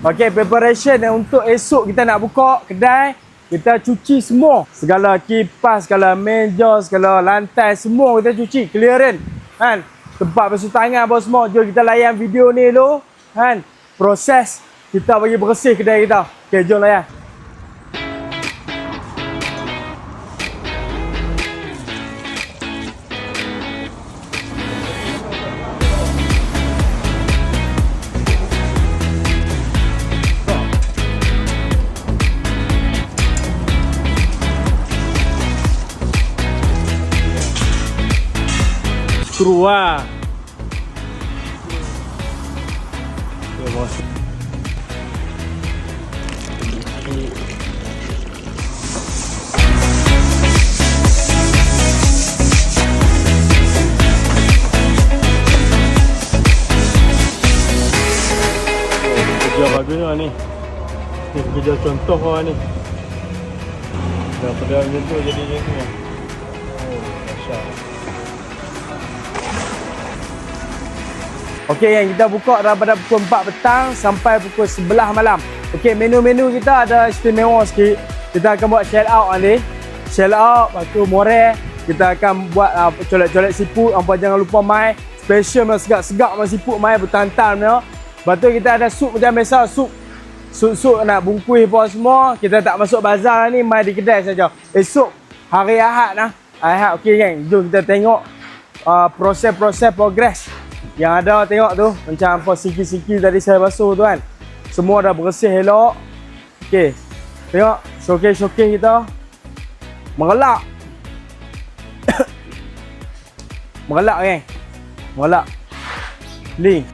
Okey, preparation untuk esok kita nak buka kedai. Kita cuci semua. Segala kipas, segala meja, segala lantai, semua kita cuci. Clearan. Kan? Tempat basuh tangan apa semua. Jom kita layan video ni dulu. Kan? Proses kita bagi bersih kedai kita. Okey, jom layan. Skru lah. Okay, bos. Kerja bagus lah ni. Ni kerja contoh lah ni. Daripada macam tu jadi macam ni. Oh, dahsyat. Okey, yang kita buka daripada pukul 4 petang sampai pukul 11 malam. Okey, menu-menu kita ada istimewa sikit. Kita akan buat shell out nanti. Shell out, lepas tu more. Kita akan buat colek-colek siput. Hampa jangan lupa mai. Special mai segak-segak mai siput mai bertantan punya. Lepas tu kita ada sup macam biasa, sup nak bungkus apa semua. Kita tak masuk bazar ni, mai di kedai saja. Esok hari Ahad nah. Ahad okey geng. Jom kita tengok proses-proses progress. Yang ada tengok tu macam apa siki-siki tadi saya basuh tu kan. Semua dah bersih elok. Okey. Tengok showcase kita. Merelak. Merelak geng. Merelak. Ni